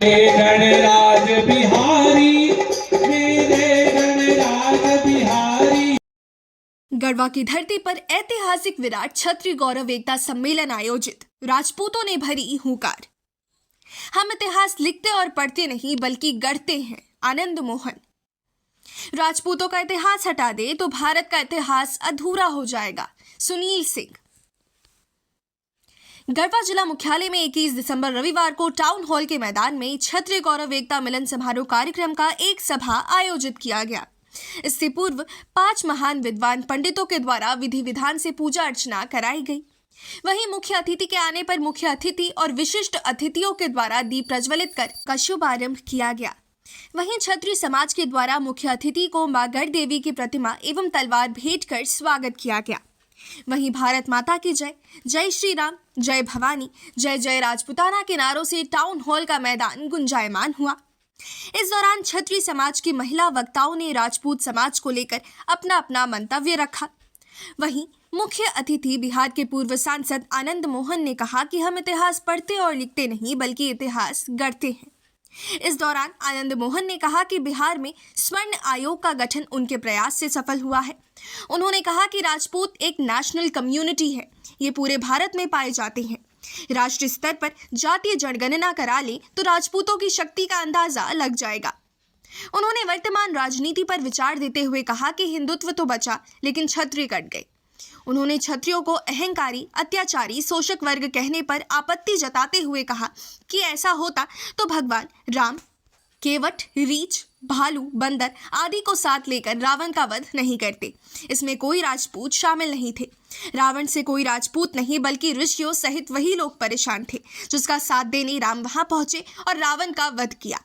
गणराज बिहारी, मेरे गणराज बिहारी। गढ़वा की धरती पर ऐतिहासिक विराट क्षत्रिय गौरव एकता सम्मेलन आयोजित, राजपूतों ने भरी हुंकार। हम इतिहास लिखते और पढ़ते नहीं बल्कि गढ़ते हैं। आनंद मोहन। राजपूतों का इतिहास हटा दे तो भारत का इतिहास अधूरा हो जाएगा। सुनील सिंह। गढ़वा जिला मुख्यालय में 21 दिसंबर रविवार को टाउन हॉल के मैदान में क्षत्रिय गौरव एकता मिलन समारोह कार्यक्रम का एक सभा आयोजित किया गया। इससे पूर्व 5 महान विद्वान पंडितों के द्वारा विधि विधान से पूजा अर्चना कराई गई। वहीं मुख्य अतिथि के आने पर मुख्य अतिथि और विशिष्ट अतिथियों के द्वारा दीप प्रज्वलित कर का शुभारंभ किया गया। वहीं क्षत्रिय समाज के द्वारा मुख्य अतिथि को मां गढ़ देवी की प्रतिमा एवं तलवार भेंट कर स्वागत किया गया। वहीं भारत माता की जय, जय श्री राम, जय भवानी, जय जय राजपूताना के नारों से टाउन हॉल का मैदान गुंजायमान हुआ। इस दौरान क्षत्रिय समाज की महिला वक्ताओं ने राजपूत समाज को लेकर अपना अपना मंतव्य रखा। वहीं मुख्य अतिथि बिहार के पूर्व सांसद आनंद मोहन ने कहा कि हम इतिहास पढ़ते और लिखते नहीं बल्कि इतिहास गढ़ते हैं। इस दौरान आनंद मोहन ने कहा कि बिहार में स्वर्ण आयोग का गठन उनके प्रयास से सफल हुआ है। उन्होंने कहा कि राजपूत एक नेशनल कम्युनिटी है, ये पूरे भारत में पाए जाते हैं। राष्ट्रीय स्तर पर जातीय जनगणना करा ले तो राजपूतों की शक्ति का अंदाजा लग जाएगा। उन्होंने वर्तमान राजनीति पर विचार देते हुए कहा कि हिंदुत्व तो बचा लेकिन क्षत्रिय कट गए। उन्होंने क्षत्रियों को अहंकारी, अत्याचारी, शोषक वर्ग कहने पर आपत्ति जताते हुए कहा कि ऐसा होता तो भगवान राम केवट, रीछ, भालू, बंदर आदि को साथ लेकर रावण का वध नहीं करते। इसमें कोई राजपूत शामिल नहीं थे। रावण से कोई राजपूत नहीं बल्कि ऋषियों सहित वही लोग परेशान थे जिसका साथ देने राम वहां पहुंचे और रावण का वध किया।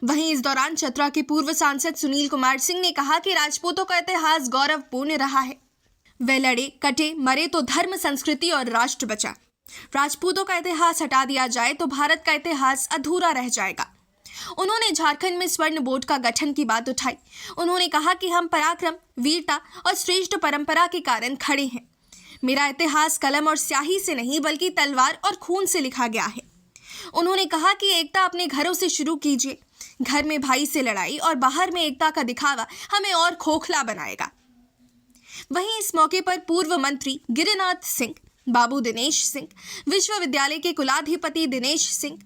वहीं इस दौरान चतरा के पूर्व सांसद सुनील कुमार सिंह ने कहा कि राजपूतों का इतिहास गौरवपूर्ण रहा है। वे लड़े, कटे, मरे तो धर्म, संस्कृति और राष्ट्र बचा। राजपूतों का इतिहास हटा दिया जाए तो भारत का इतिहास अधूरा रह जाएगा। उन्होंने झारखंड में स्वर्ण बोर्ड का गठन की बात उठाई। उन्होंने कहा कि हम पराक्रम, वीरता और श्रेष्ठ परंपरा के कारण खड़े हैं। मेरा इतिहास कलम और स्याही से नहीं बल्कि तलवार और खून से लिखा गया है। उन्होंने कहा कि एकता अपने घरों से शुरू कीजिए। घर में भाई से लड़ाई और बाहर में एकता का दिखावा हमें और खोखला बनाएगा। वहीं इस मौके पर पूर्व मंत्री गिरिनाथ सिंह, बाबू दिनेश सिंह, विश्वविद्यालय के कुलाधिपति दिनेश सिंह,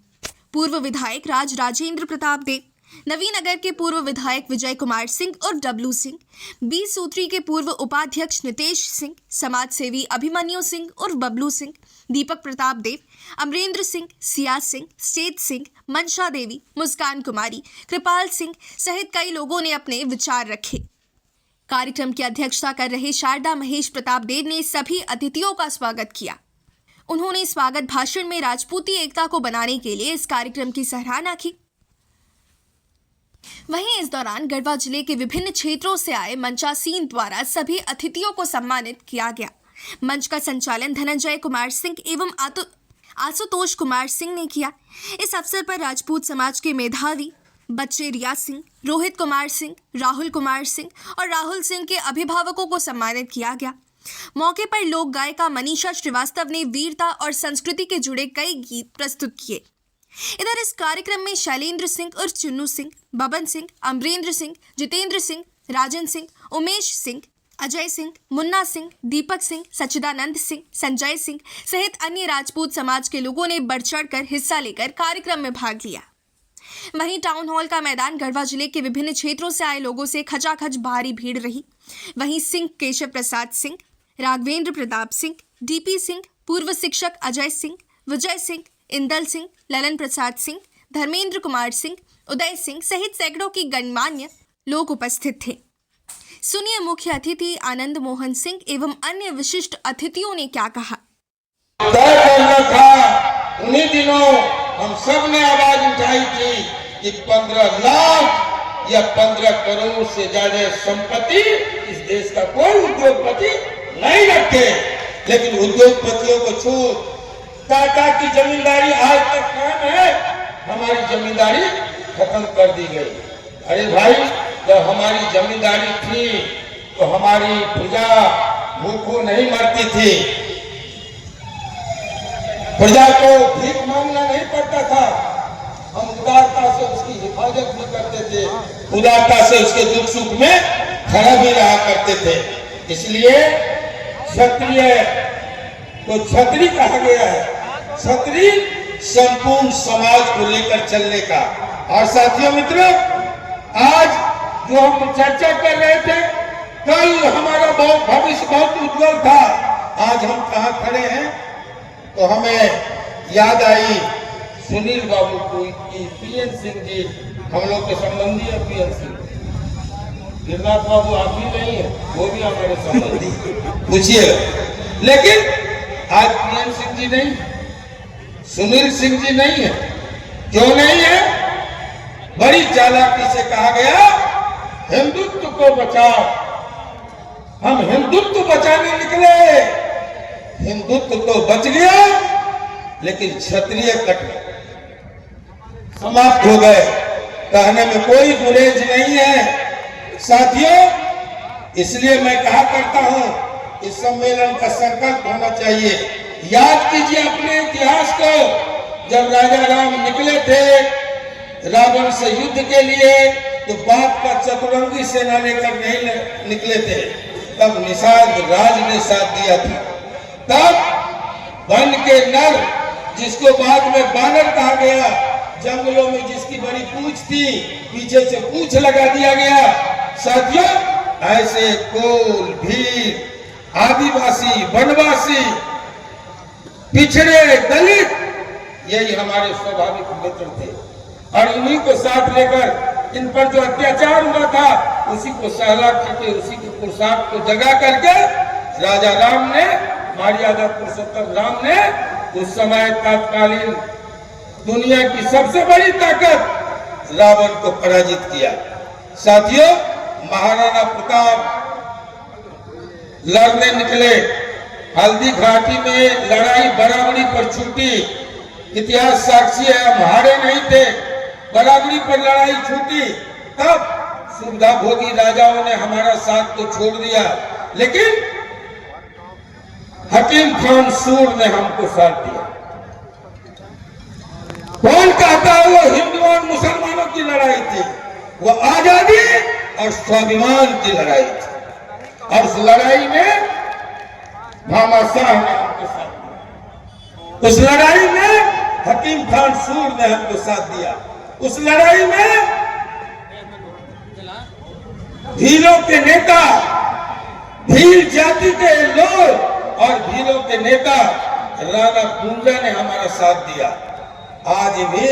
पूर्व विधायक राज राजेंद्र प्रताप देव, नवीनगर के पूर्व विधायक विजय कुमार सिंह और डब्लू सिंह, 20 सूत्री के पूर्व उपाध्यक्ष नितेश सिंह, समाज सेवी अभिमन्यु सिंह और बबलू सिंह, दीपक प्रताप देव, अमरेंद्र सिंह, सिया सिंह, स्टेट सिंह, मनशा देवी, मुस्कान कुमारी, कृपाल सिंह सहित कई लोगों ने अपने विचार रखे। कार्यक्रम की अध्यक्षता कर रहे शारदा महेश प्रताप देव ने सभी अतिथियों का स्वागत किया। उन्होंने स्वागत भाषण में राजपूती एकता को बनाने के लिए इस कार्यक्रम की सराहना की। वहीं इस दौरान गढ़वा जिले के विभिन्न क्षेत्रों से आए मंचासीन द्वारा सभी अतिथियों को सम्मानित किया गया। मंच का संचालन धनंजय कुमार सिंह एवं आशुतोष कुमार सिंह ने किया। इस अवसर पर राजपूत समाज के मेधावी बच्चे रिया सिंह, रोहित कुमार सिंह, राहुल कुमार सिंह और राहुल सिंह के अभिभावकों को सम्मानित किया गया। मौके पर लोक गायिका मनीषा श्रीवास्तव ने वीरता और संस्कृति के जुड़े कई गीत प्रस्तुत किए। इधर इस कार्यक्रम में शैलेंद्र सिंह और चुन्नू सिंह, बबन सिंह, अमरेंद्र सिंह, जितेंद्र सिंह, राजन सिंह, उमेश सिंह, अजय सिंह, मुन्ना सिंह, दीपक सिंह, सच्चिदानंद सिंह, संजय सिंह सहित अन्य राजपूत समाज के लोगों ने बढ़ चढ़कर हिस्सा लेकर कार्यक्रम में भाग लिया। वहीं टाउन हॉल का मैदान गढ़वा जिले के विभिन्न क्षेत्रों से आए लोगों से खचाखच भारी भीड़ रही। वहीं सिंह केशव प्रसाद सिंह, राघवेंद्र प्रताप सिंह, डीपी सिंह, पूर्व शिक्षक अजय सिंह, विजय सिंह, इंदल सिंह, ललन प्रसाद सिंह, धर्मेंद्र कुमार सिंह, उदय सिंह सहित सैकड़ों की गणमान्य लोग उपस्थित थे। सुनिए मुख्य अतिथि आनंद मोहन सिंह एवं अन्य विशिष्ट अतिथियों ने क्या कहा। उन्हीं दिनों हम सब ने आवाज उठाई थी कि 15 लाख या 15 करोड़ से ज्यादा संपत्ति इस देश का कोई उद्योगपति नहीं रखे। लेकिन उद्योगपतियों को छूट, टाटा की जमींदारी आज तक कायम है, हमारी जमींदारी खत्म कर दी गई। अरे भाई, जब हमारी जमींदारी थी तो हमारी प्रजा भूखों नहीं मरती थी, प्रजा को भीख मांगना नहीं पड़ता था। हम उदारता से उसकी हिफाजत भी करते थे, उदारता से उसके दुख सुख में खड़ा भी रहा करते थे। इसलिए क्षत्रिय को छतरी कहा गया है, छतरी संपूर्ण समाज को लेकर चलने का। और साथियों मित्रों, आज जो हम चर्चा कर रहे थे, कल हमारा बहुत भविष्य बहुत उज्जवल था, आज हम कहाँ खड़े हैं तो हमें याद आई सुनील बाबू को कि पीएन सिंह जी हम लोग के संबंधी है। पीएन सिंह, गिरनाथ बाबू आप भी नहीं है, वो भी हमारे संबंधी पूछिए। लेकिन आज पीएन सिंह जी नहीं, सुनील सिंह जी नहीं है। क्यों नहीं है? बड़ी चालाकी से कहा गया हिंदुत्व को बचाओ। हम हिंदुत्व बचाने निकले, हिंदुत्व तो बच गया लेकिन क्षत्रिय कट समाप्त हो गए। कहने में कोई गुरेज नहीं है साथियों। इसलिए मैं कहा करता हूं, इस सम्मेलन का संकल्प होना चाहिए। याद कीजिए अपने इतिहास को, जब राजा राम निकले थे रावण से युद्ध के लिए, तो बाप का चतुरंगी सेना लेकर नहीं निकले थे, तब निषाद राज ने साथ दिया था। तब वन के नर, जिसको बाद में बानर कहा गया, जंगलों में जिसकी बड़ी पूंछ थी, पीछे से पूंछ लगा दिया गया। साथियों, ऐसे कोल, भील, आदिवासी, वनवासी, पिछड़े, दलित, यही हमारे स्वाभाविक मित्र थे। और इन्हीं को साथ लेकर इन पर जो अत्याचार हुआ था, उसी को सहला करके, उसी के पुरुषार्थ को जगा करके राजा राम ने, मर्यादा पुरुषोत्तम राम ने उस समय तत्कालीन दुनिया की सबसे बड़ी ताकत रावण को पराजित किया। साथियों, महाराणा प्रताप लड़ने निकले, हल्दी घाटी में लड़ाई बराबरी पर छूटी। इतिहास साक्षी है, हम हारे नहीं थे, बराबरी पर लड़ाई छूटी। तब सुविधा भोगी राजाओं ने हमारा साथ तो छोड़ दिया, लेकिन हकीम खान सूर ने हमको साथ दिया। कौन कहता है वो हिंदुओं और मुसलमानों की लड़ाई थी? वो आजादी और स्वाभिमान की लड़ाई थी। और उस लड़ाई में मामा शाह ने हमको साथ दिया। उस लड़ाई में हकीम खान सूर ने हमको साथ दिया। उस लड़ाई में भीलों के नेता, भील जाति के लोग और भीलों के नेता राणा कुंजा ने हमारा साथ दिया। आज भी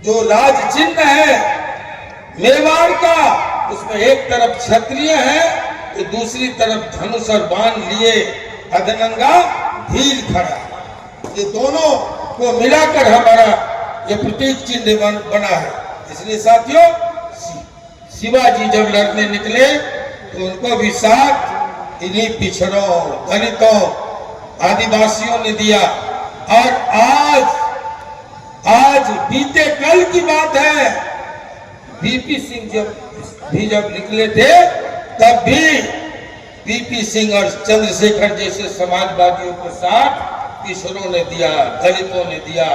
जो राज चिन्ह है मेवाड़ का, उसमें एक तरफ क्षत्रिय है तो दूसरी तरफ धनुष और बाण लिए अधनंगा भील खड़ा। ये दोनों को मिलाकर हमारा ये प्रतीक चिन्ह बना है। इसलिए साथियों, शिवाजी जब लड़ने निकले तो उनको भी साथ इन्हीं पिछड़ों, दलितों, आदिवासियों ने दिया। और आज बीते कल की बात है, बीपी सिंह जब निकले थे, तब भी बीपी सिंह और चंद्रशेखर जैसे समाजवादियों के साथ पिछड़ों ने दिया, दलितों ने दिया,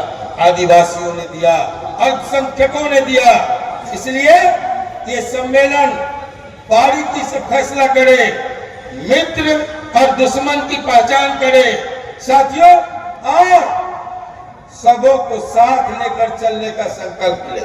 आदिवासियों ने दिया, अल्पसंख्यकों ने दिया। इसलिए ये सम्मेलन बारीकी से फैसला करे, मित्र और दुश्मन की पहचान करे साथियों, और सबों को साथ लेकर चलने का संकल्प ले।